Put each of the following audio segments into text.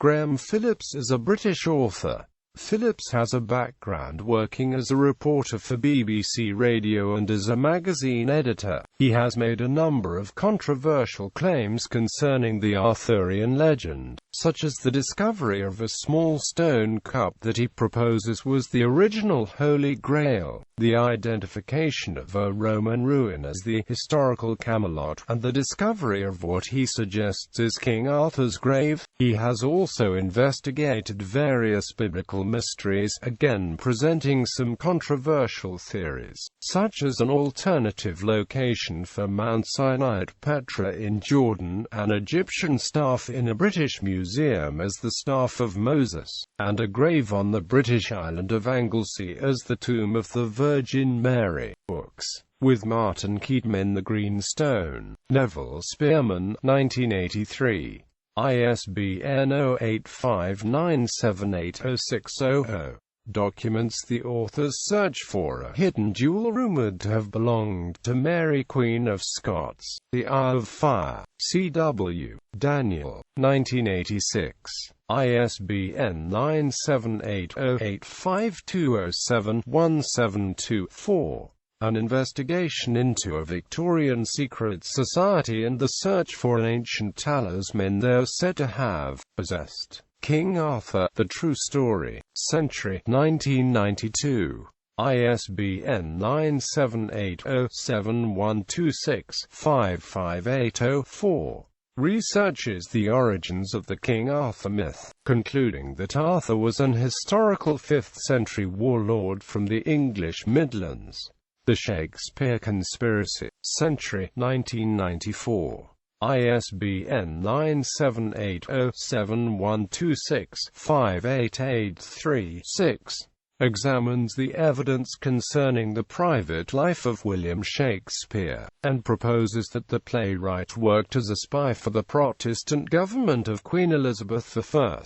Phillips is a British author. Phillips has a background working as a reporter for BBC Radio and as a magazine editor. He has made a number of controversial claims concerning the Arthurian legend, such as the discovery of a small stone cup that he proposes was the original Holy Grail, the identification of a Roman ruin as the historical Camelot, and the discovery of what he suggests is King Arthur's grave. He has also investigated various biblical mysteries, again presenting some controversial theories, such as an alternative location for Mount Sinai at Petra in Jordan, an Egyptian staff in a British museum as the Staff of Moses, and a grave on the British island of Anglesey as the Tomb of the Virgin Mary. Books with Martin Keaton, The Green Stone. Neville Spearman, 1983. ISBN 0859780600. Documents the author's search for a hidden jewel rumored to have belonged to Mary, Queen of Scots. The Eye of Fire. C.W. Daniel, 1986. ISBN 978085207-172-4. An investigation into a Victorian secret society and the search for an ancient talisman they're said to have possessed. King Arthur, The True Story. Century, 1992. ISBN 9780712655804. Researches the origins of the King Arthur myth, concluding that Arthur was an historical 5th-century warlord from the English Midlands. The Shakespeare Conspiracy. Century, 1994. ISBN 9780712658836. Examines the evidence concerning the private life of William Shakespeare, and proposes that the playwright worked as a spy for the Protestant government of Queen Elizabeth I.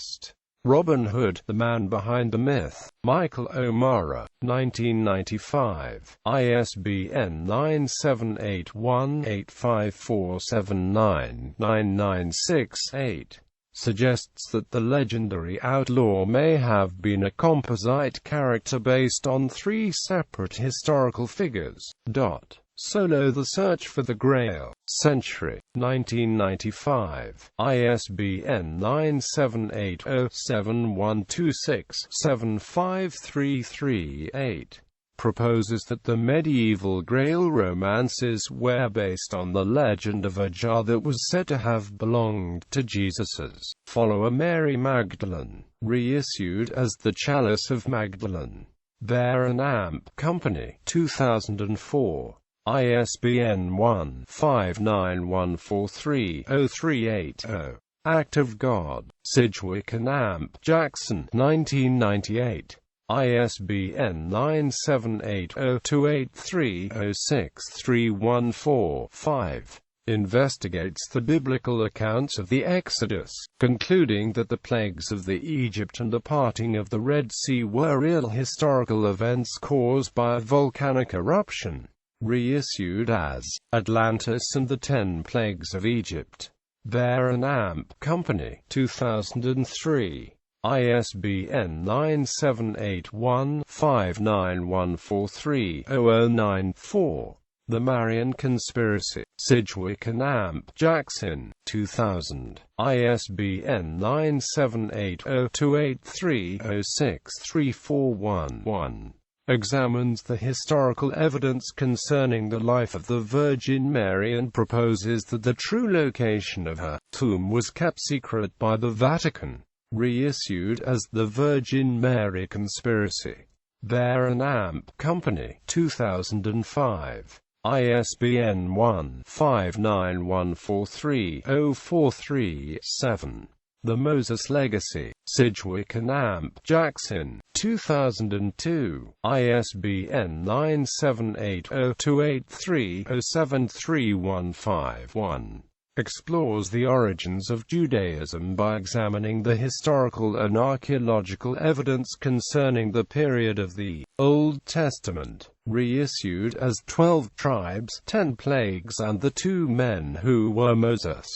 Robin Hood, the man behind the myth. Michael O'Mara, 1995. ISBN 9781854799968. Suggests that the legendary outlaw may have been a composite character based on 3 separate historical figures. Solo, The Search for the Grail. Century, 1995. ISBN 9780712675338. Proposes that the medieval Grail romances were based on the legend of a jar that was said to have belonged to Jesus's follower Mary Magdalene, reissued as The Chalice of Magdalene. Bear and Amp Company, 2004. ISBN 1-59143-0380. Act of God. Sidgwick and Amp Jackson, 1998. ISBN 9780283063145. Investigates the biblical accounts of the Exodus, concluding that the plagues of the Egypt and the parting of the Red Sea were real historical events caused by a volcanic eruption. Reissued as Atlantis and the 10 Plagues of Egypt. Bear and Amp Company, 2003. ISBN 9781591430094. The Marian Conspiracy. Sidgwick and Amp Jackson, 2000. ISBN 9780283063411. Examines the historical evidence concerning the life of the Virgin Mary and proposes that the true location of her tomb was kept secret by the Vatican. Reissued as The Virgin Mary Conspiracy. Bear and Amp Company, 2005. ISBN 1-59143-043-7. The Moses Legacy. Sidgwick and Amp Jackson, 2002. ISBN 9780283073151. Explores the origins of Judaism by examining the historical and archaeological evidence concerning the period of the Old Testament, reissued as 12 Tribes, 10 Plagues and the 2 Men Who Were Moses.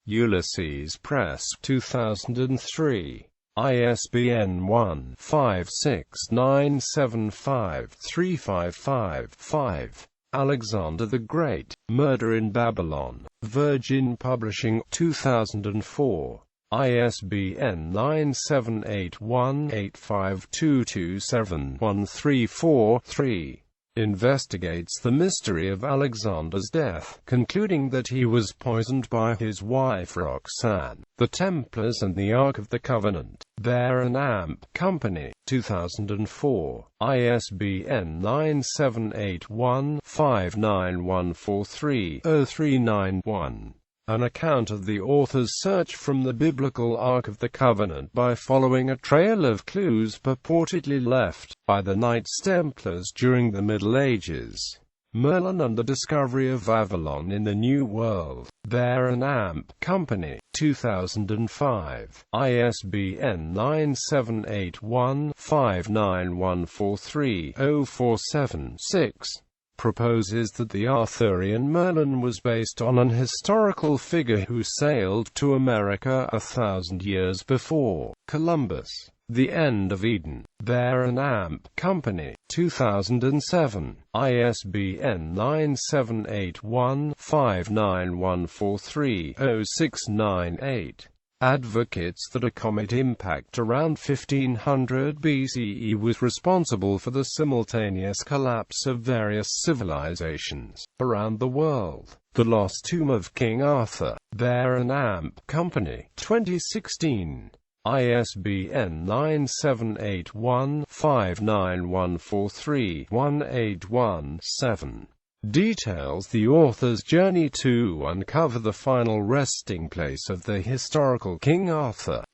Ulysses Press, 2003. ISBN 1-56975-355-5. Alexander the Great, Murder in Babylon. Virgin Publishing, 2004. ISBN 978185227-134-3. Investigates the mystery of Alexander's death, concluding that he was poisoned by his wife Roxanne. The Templars and the Ark of the Covenant. Bear & Amp Company, 2004. ISBN 978159143-0391. An account of the author's search from the biblical Ark of the Covenant by following a trail of clues purportedly left by the Knights Templars during the Middle Ages. Merlin and the Discovery of Avalon in the New World. Bear & Amp Company, 2005. ISBN 978159143-047-6. Proposes that the Arthurian Merlin was based on an historical figure who sailed to America 1,000 years before Columbus. The End of Eden. Bear & Amp Company, 2007. ISBN 978159143-0698. Advocates that a comet impact around 1500 BCE was responsible for the simultaneous collapse of various civilizations around the world. The Lost Tomb of King Arthur. Bear & Amp Company, 2016. ISBN 978159143-1817. Details the author's journey to uncover the final resting place of the historical King Arthur.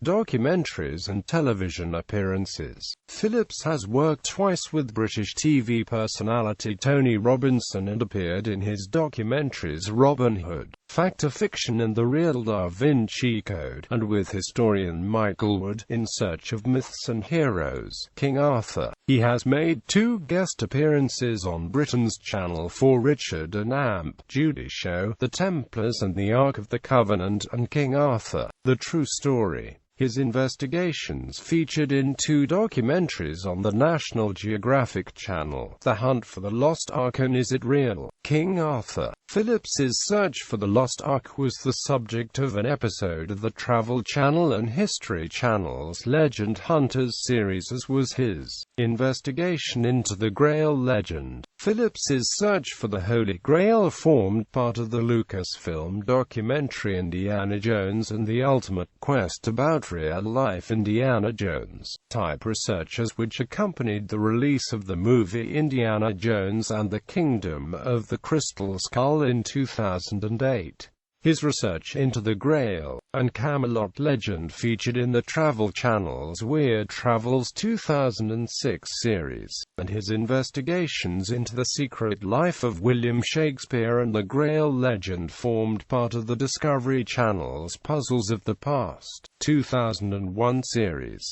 Documentaries and television appearances. Phillips has worked twice with British TV personality Tony Robinson and appeared in his documentaries Robin Hood, Fact or Fiction and The Real Da Vinci Code, and with historian Michael Wood, In Search of Myths and Heroes, King Arthur. He has made 2 guest appearances on Britain's Channel 4 Richard and Amp Judy Show, The Templars and the Ark of the Covenant, and King Arthur, The True Story. His investigations featured in 2 documentaries on the National Geographic Channel, The Hunt for the Lost Ark and Is It Real? King Arthur. Phillips's search for the Lost Ark was the subject of an episode of the Travel Channel and History Channel's Legend Hunters series, as was his investigation into the Grail legend. Phillips's search for the Holy Grail formed part of the Lucasfilm documentary Indiana Jones and the Ultimate Quest about real-life Indiana Jones type researchers, which accompanied the release of the movie Indiana Jones and the Kingdom of the Crystal Skull in 2008. His research into the Grail and Camelot legend featured in the Travel Channel's Weird Travels 2006 series, and his investigations into the secret life of William Shakespeare and the Grail legend formed part of the Discovery Channel's Puzzles of the Past 2001 series.